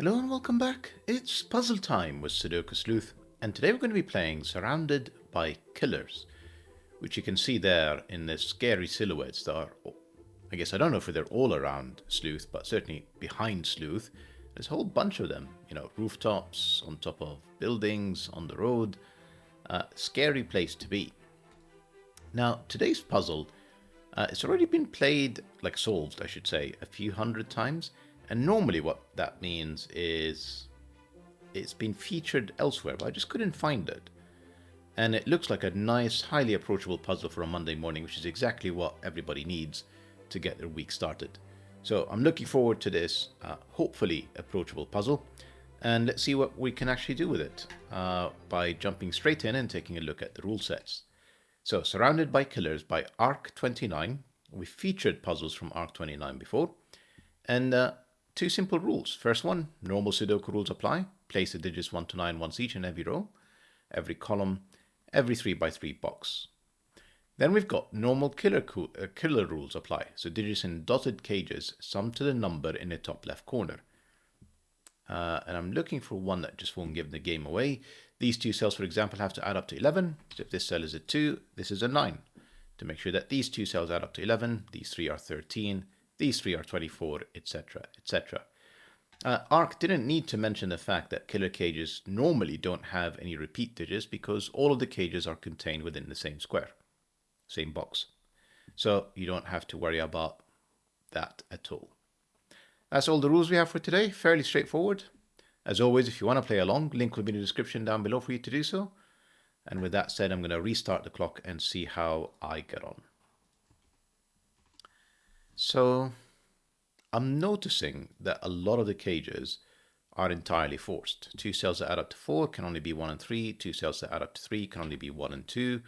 Hello and welcome back. It's puzzle time with Sudoku Sleuth, and today we're going to be playing Surrounded by Killers, which you can see there in the scary silhouettes that are, I guess I don't know if they're all around Sleuth, but certainly behind Sleuth. There's a whole bunch of them, rooftops, on top of buildings, on the road. Scary place to be. Now, today's puzzle, it's already been played, like solved, I should say, a few hundred times. And normally what that means is it's been featured elsewhere, but I just couldn't find it. And it looks like a nice, highly approachable puzzle for a Monday morning, which is exactly what everybody needs to get their week started. So I'm looking forward to this, hopefully approachable puzzle. And let's see what we can actually do with it by jumping straight in and taking a look at the rule sets. So, Surrounded by Killers by ark29. We featured puzzles from ark29 before. And two simple rules. First one, normal Sudoku rules apply. Place the digits 1 to 9 once each in every row, every column, every 3x3 box. Then we've got normal killer rules apply. So digits in dotted cages sum to the number in the top left corner. And I'm looking for one that just won't give the game away. These two cells, for example, have to add up to 11. So if this cell is a 2, this is a 9. To make sure that these two cells add up to 11, these three are 13, these three are 24, etc., etc. Ark didn't need to mention the fact that killer cages normally don't have any repeat digits because all of the cages are contained within the same square, same box. So you don't have to worry about that at all. That's all the rules we have for today. Fairly straightforward. As always, if you want to play along, link will be in the description down below for you to do so. And with that said, I'm going to restart the clock and see how I get on. So I'm noticing that a lot of the cages are entirely forced. Two cells that add up to 4 can only be 1 and 3. Two cells that add up to 3 can only be 1 and 2.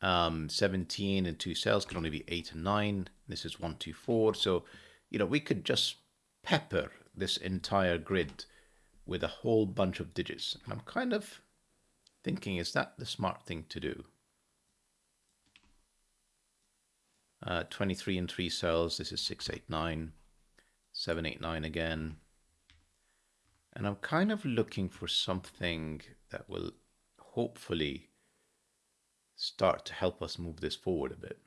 17 and 2 cells can only be 8 and 9. This is 1, 2, 4. So, we could just pepper this entire grid with a whole bunch of digits. And I'm kind of thinking, is that the smart thing to do? 23 and 3 cells. This is 6, 8, 9. 7, 8, 9 again. And I'm kind of looking for something that will hopefully start to help us move this forward a bit.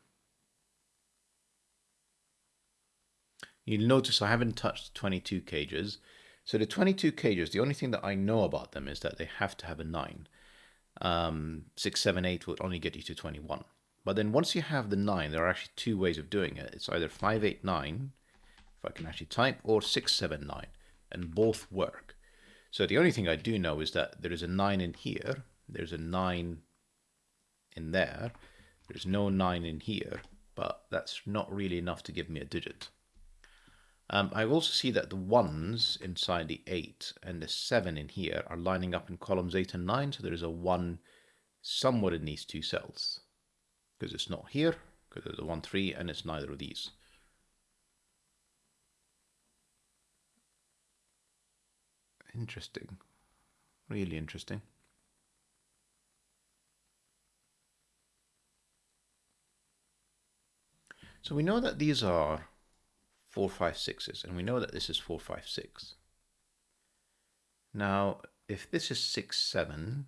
You'll notice I haven't touched 22 cages. So the 22 cages, the only thing that I know about them is that they have to have a 9. 6, 7, 8 will only get you to 21. But then once you have the 9, there are actually two ways of doing it. It's either 5, 8, 9, if I can actually type, or 6, 7, 9. And both work. So the only thing I do know is that there is a 9 in here. There's a 9 in there. There's no 9 in here. But that's not really enough to give me a digit. I also see that the 1s inside the 8 and the 7 in here are lining up in columns 8 and 9. So there's a 1 somewhat in these two cells. Because it's not here, because there's a 1, 3, and it's neither of these. Interesting. Really interesting. So we know that these are 4, 5, 6s, and we know that this is 4, 5, 6. Now, if this is 6, 7,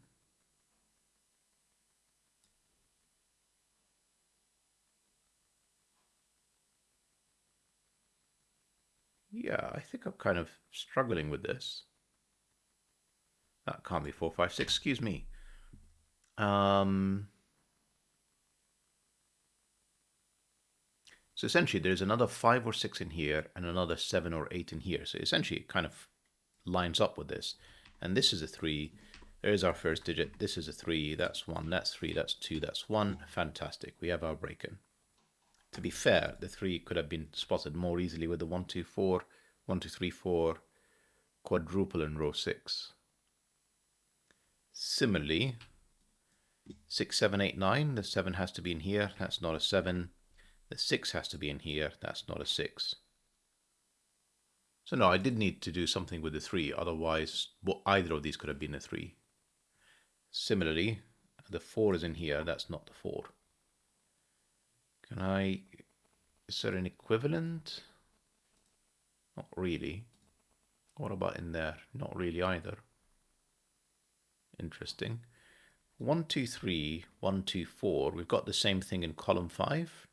yeah, I think I'm kind of struggling with this. That can't be 4, 5, 6, excuse me. So essentially there's another 5 or 6 in here and another 7 or 8 in here. So essentially it kind of lines up with this. And this is a 3. There's our first digit. This is a 3. That's 1. That's 3. That's 2. That's 1. Fantastic. We have our break-in. To be fair, the 3 could have been spotted more easily with the 1, 2, 4, 1, 2, 3, 4 quadruple in row 6. Similarly, 6, 7, 8, 9. The 7 has to be in here. That's not a 7. The 6 has to be in here. That's not a 6. So no, I did need to do something with the 3. Otherwise, either of these could have been a 3. Similarly, the 4 is in here. That's not the 4. Is there an equivalent? Not really. What about in there? Not really either. Interesting. 1, 2, 3, 1, 2, 4. We've got the same thing in column 5.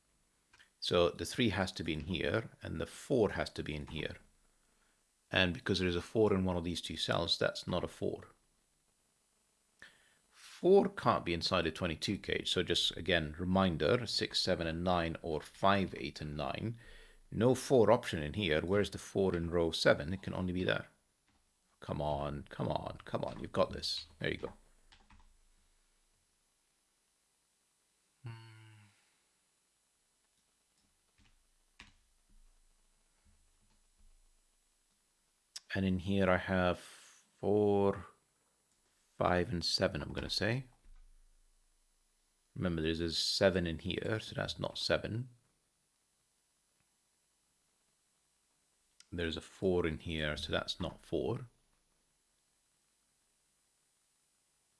So the 3 has to be in here, and the 4 has to be in here. And because there is a 4 in one of these two cells, that's not a 4. 4 can't be inside the 22 cage. So just, again, reminder, 6, 7, and 9, or 5, 8, and 9. No 4 option in here. Where's the 4 in row 7? It can only be there. Come on, come on, come on. You've got this. There you go. And in here I have 4, 5, and 7, I'm going to say. Remember, there's a 7 in here, so that's not 7. There's a 4 in here, so that's not 4.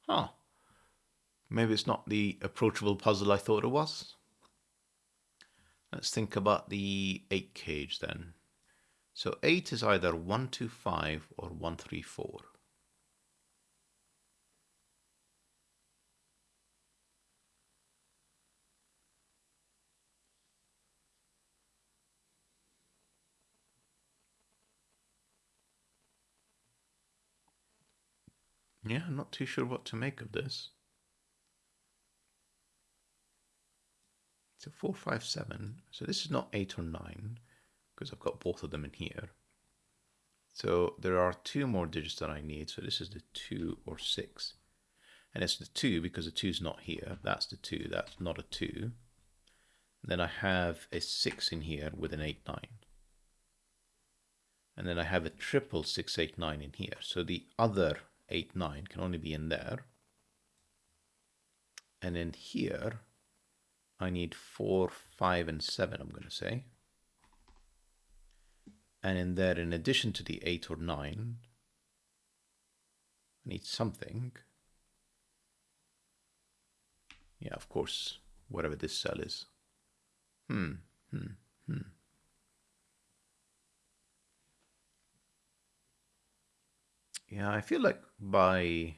Huh. Maybe it's not the approachable puzzle I thought it was. Let's think about the 8 cage then. So 8 is either 1, 2, 5 or 1, 3, 4. Yeah, I'm not too sure what to make of this. So 4, 5, 7. So this is not 8 or 9, because I've got both of them in here. So there are 2 more digits that I need. So this is the 2 or 6. And it's the 2 because the 2 is not here. That's the 2. That's not a 2. Then I have a 6 in here with an 8, 9. And then I have a triple 6, 8, 9 in here. So the other 8, 9 can only be in there. And in here, I need 4, 5, and 7, I'm going to say. And in there, in addition to the 8 or 9, I need something. Yeah, of course, whatever this cell is. Yeah, I feel like by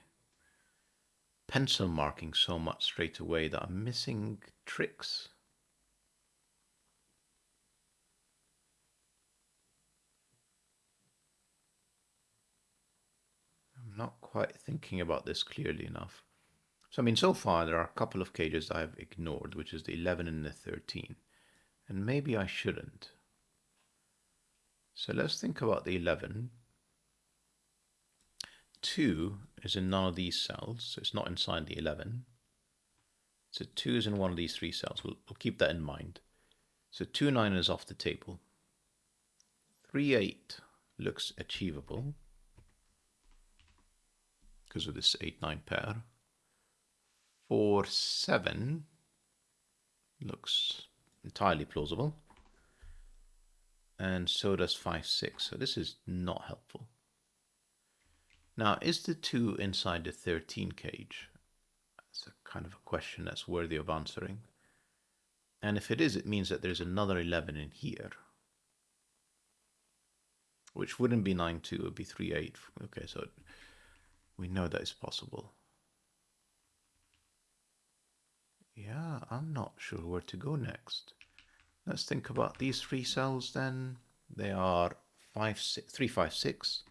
pencil marking so much straight away that I'm missing tricks. I'm not quite thinking about this clearly enough. So, I mean, so far there are a couple of cages I've ignored, which is the 11 and the 13. And maybe I shouldn't. So let's think about the 11. 2 is in none of these cells, so it's not inside the 11. So 2 is in one of these 3 cells. We'll keep that in mind. So 2, 9 is off the table. 3, 8 looks achievable because of this 8, 9 pair. 4, 7 looks entirely plausible. And so does 5, 6. So this is not helpful. Now, is the 2 inside the 13 cage? That's a kind of a question that's worthy of answering. And if it is, it means that there's another 11 in here. Which wouldn't be 9, 2, it would be 3, 8. Okay, so we know that is possible. Yeah, I'm not sure where to go next. Let's think about these 3 cells then. They are 5, 6, 3, 5, 6.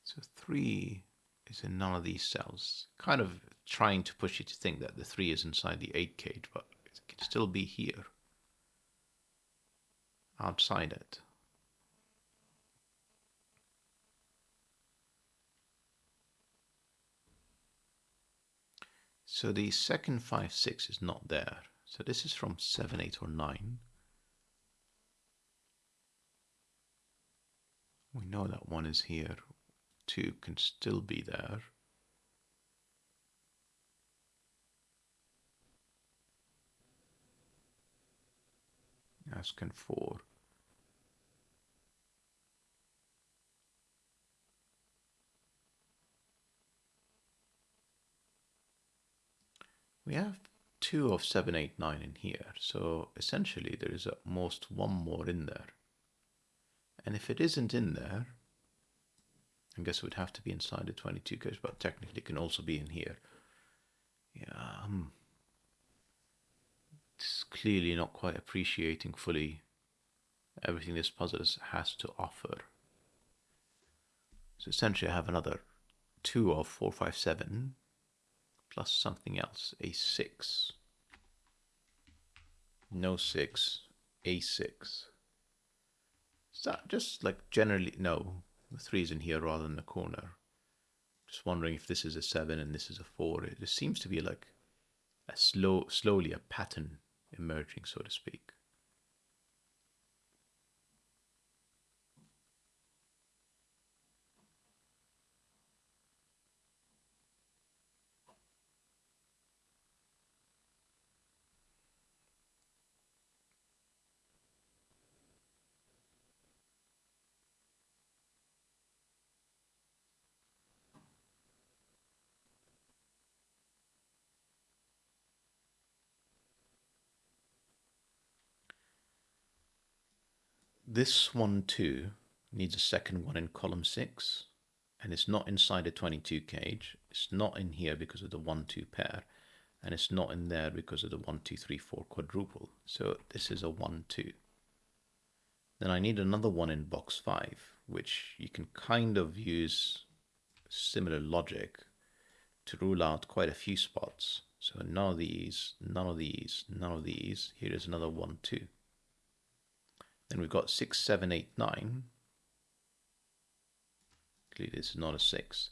So 3 is in none of these cells. Kind of trying to push you to think that the 3 is inside the 8 cage, but it can still be here. Outside it. So the second 5, 6 is not there. So this is from 7, 8, or 9. We know that 1 is here. 2 can still be there. As can 4. We have 2 of 7, 8, 9 in here. So essentially there is at most one more in there. And if it isn't in there, I guess it would have to be inside the 22 cage, but technically it can also be in here. Yeah, it's clearly not quite appreciating fully everything this puzzle has to offer. So essentially I have another 2 of 4, 5, 7 plus something else, a 6. No 6, a 6. Is that just like generally? No, the 3 is in here rather than the corner. Just wondering if this is a 7 and this is a 4. It just seems to be like a slowly a pattern emerging, so to speak. This one too needs a second one in column 6, and it's not inside the 22 cage. It's not in here because of the 1, 2 pair, and it's not in there because of the 1, 2, 3, 4 quadruple. So this is a 1, 2. Then I need another one in box 5, which you can kind of use similar logic to rule out quite a few spots. So none of these, none of these, none of these. Here is another 1, 2. Then we've got 6, 7, 8, 9. Clearly this is not a 6.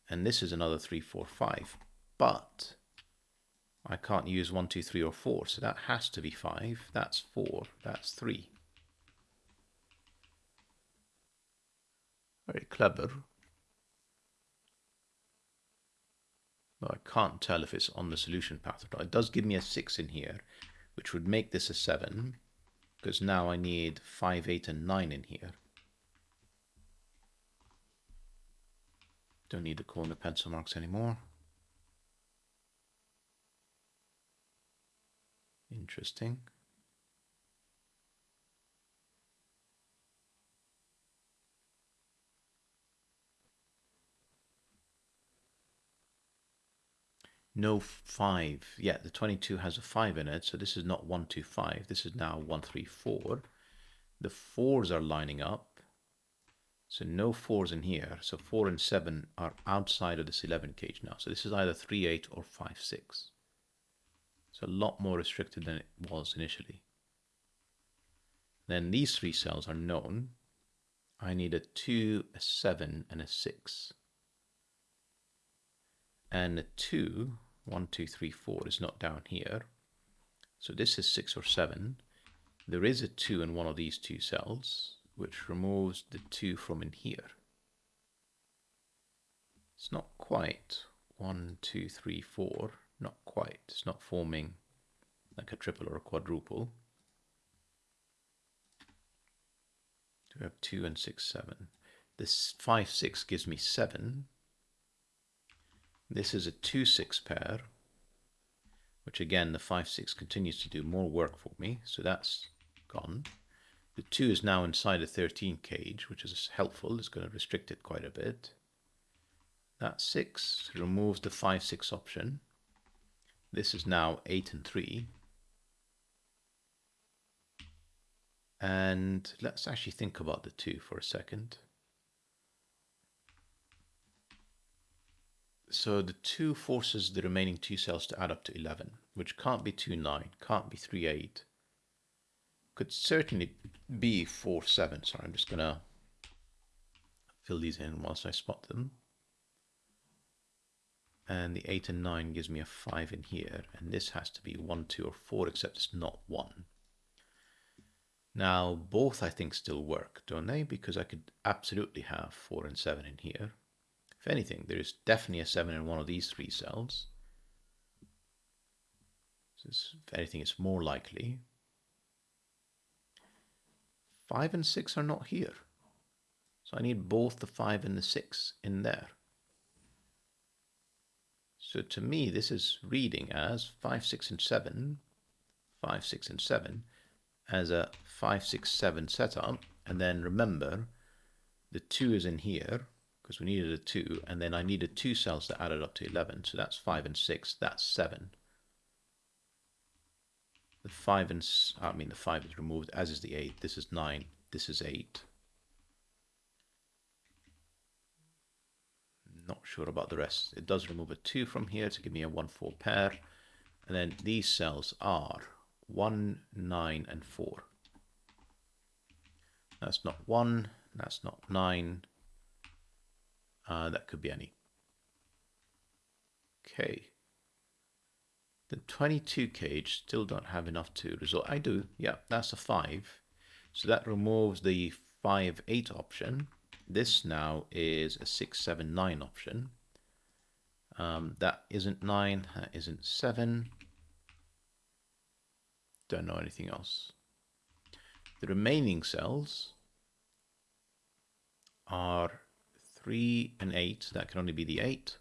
And this is another 3, 4, 5. But I can't use 1, 2, 3, or 4. So that has to be 5. That's 4. That's 3. Very clever. But I can't tell if it's on the solution path or not. It does give me a 6 in here, which would make this a 7. Because now I need 5, 8, and 9 in here. Don't need the corner pencil marks anymore. Interesting. No 5. Yeah, the 22 has a 5 in it, so this is not 1, 2, 5. This is now 1, 3, 4. The 4s are lining up. So no 4s in here. So 4 and 7 are outside of this 11 cage now. So this is either 3, 8 or 5, 6. It's a lot more restricted than it was initially. Then these 3 cells are known. I need a 2, a 7, and a 6. And a 2, 1, 2, 3, 4 is not down here. So this is 6 or 7. There is a 2 in one of these 2 cells, which removes the 2 from in here. It's not quite 1, 2, 3, 4. Not quite. It's not forming like a triple or a quadruple. Do we have 2 and 6, 7? This 5, 6 gives me 7. This is a 2, 6 pair, which again, the 5, 6 continues to do more work for me. So that's gone. The 2 is now inside a 13 cage, which is helpful. It's going to restrict it quite a bit. That 6 removes the 5, 6 option. This is now 8 and 3. And let's actually think about the 2 for a second. So the 2 forces the remaining 2 cells to add up to 11, which can't be 2, 9, can't be 3, 8. Could certainly be 4, 7. Sorry, I'm just going to fill these in whilst I spot them. And the 8 and 9 gives me a 5 in here. And this has to be 1, 2, or 4, except it's not 1. Now, both I think still work, don't they? Because I could absolutely have 4 and 7 in here. If anything, there is definitely a 7 in one of these 3 cells. So if anything, it's more likely. 5 and 6 are not here. So I need both the 5 and the 6 in there. So to me, this is reading as 5, 6, and 7, 5, 6, and 7 as a 5, 6, 7 setup. And then remember, the 2 is in here because we needed a 2, and then I needed 2 cells to add it up to 11. So that's 5 and 6, that's 7. The 5 is removed, as is the 8. This is 9, this is 8. Not sure about the rest. It does remove a 2 from here to give me a 1, 4 pair. And then these cells are 1, 9, and 4. That's not 1, that's not 9. That could be any. Okay. The 22 cage still don't have enough to resolve. I do, yeah, that's a 5. So that removes the 5, 8 option. This now is a 6, 7, 9 option. That isn't 9, that isn't 7. Don't know anything else. The remaining cells are 3 and 8. That can only be the 8.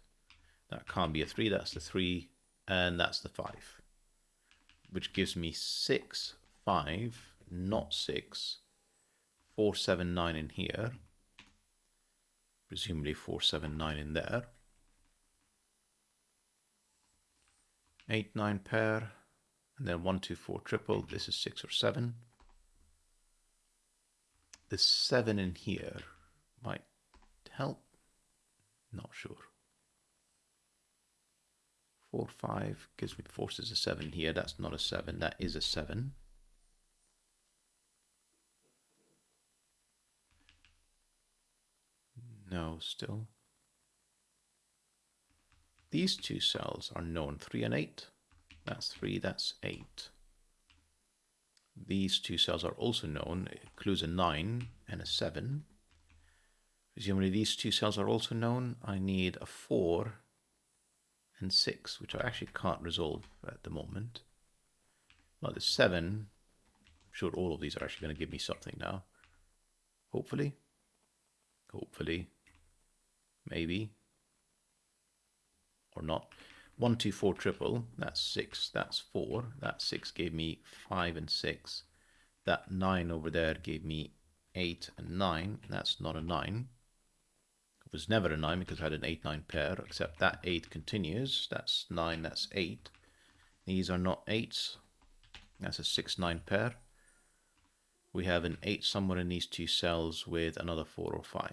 That can't be a 3, that's the 3. And that's the 5. Which gives me 6, 5, not 6. 4, 7, 9 in here. Presumably 4, 7, 9 in there. 8, 9 pair. And then 1, 2, 4 triple. This is 6 or 7. The 7 in here might help. Not sure. 4, 5 gives me forces a 7 here. That's not a 7. That is a 7. No, still. These two cells are known, 3 and 8. That's 3, that's 8. These two cells are also known. It includes a 9 and a 7. Presumably these two cells are also known. I need a 4 and 6, which I actually can't resolve at the moment. Like the 7, I'm sure all of these are actually going to give me something now. Hopefully. Hopefully. Maybe. Or not. 1, 2, 4 triple. That's 6. That's 4. That 6 gave me 5 and 6. That 9 over there gave me 8 and 9. That's not a 9. It was never a 9 because I had an 8, 9 pair, except that 8 continues. That's 9, that's 8. These are not 8s. That's a 6, 9 pair. We have an 8 somewhere in these two cells with another 4 or 5.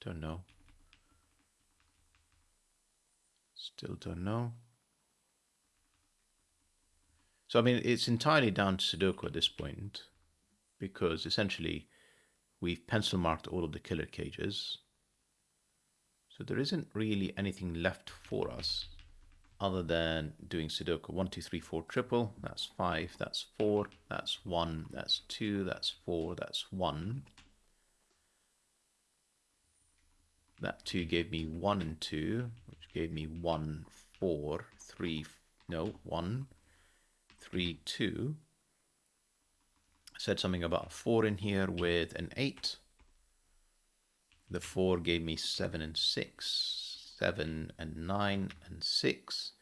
Don't know. Still don't know. So, I mean, it's entirely down to Sudoku at this point, because essentially we've pencil marked all of the killer cages. So there isn't really anything left for us other than doing Sudoku. 1, 2, 3, 4 triple. That's 5, that's 4, that's 1, that's 2, that's 4, that's 1. That 2 gave me 1 and 2, which gave me 1, 4, 3, no, 1, 3, 2. I said something about 4 in here with an 8. The 4 gave me 7 and 6, 7 and 9 and 6,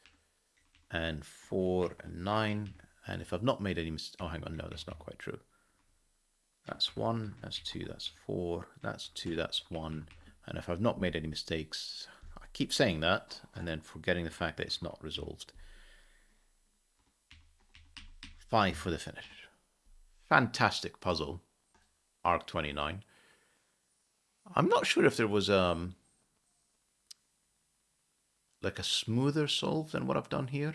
and 4 and 9. And if I've not made any mistakes, oh, hang on, no, that's not quite true. That's 1, that's 2, that's 4, that's 2, that's 1. And if I've not made any mistakes, I keep saying that and then forgetting the fact that it's not resolved. 5 for the finish. Fantastic puzzle, ark29. I'm not sure if there was like a smoother solve than what I've done here,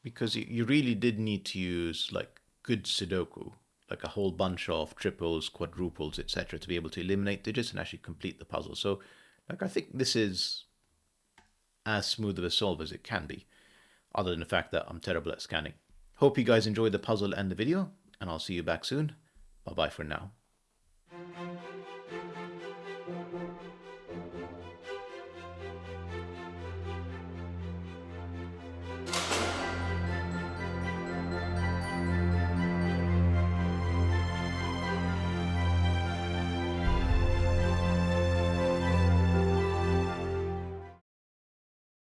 because you really did need to use like good Sudoku, like a whole bunch of triples, quadruples, etc., to be able to eliminate digits and actually complete the puzzle. So, like, I think this is as smooth of a solve as it can be, other than the fact that I'm terrible at scanning. Hope you guys enjoyed the puzzle and the video, and I'll see you back soon. Bye-bye for now.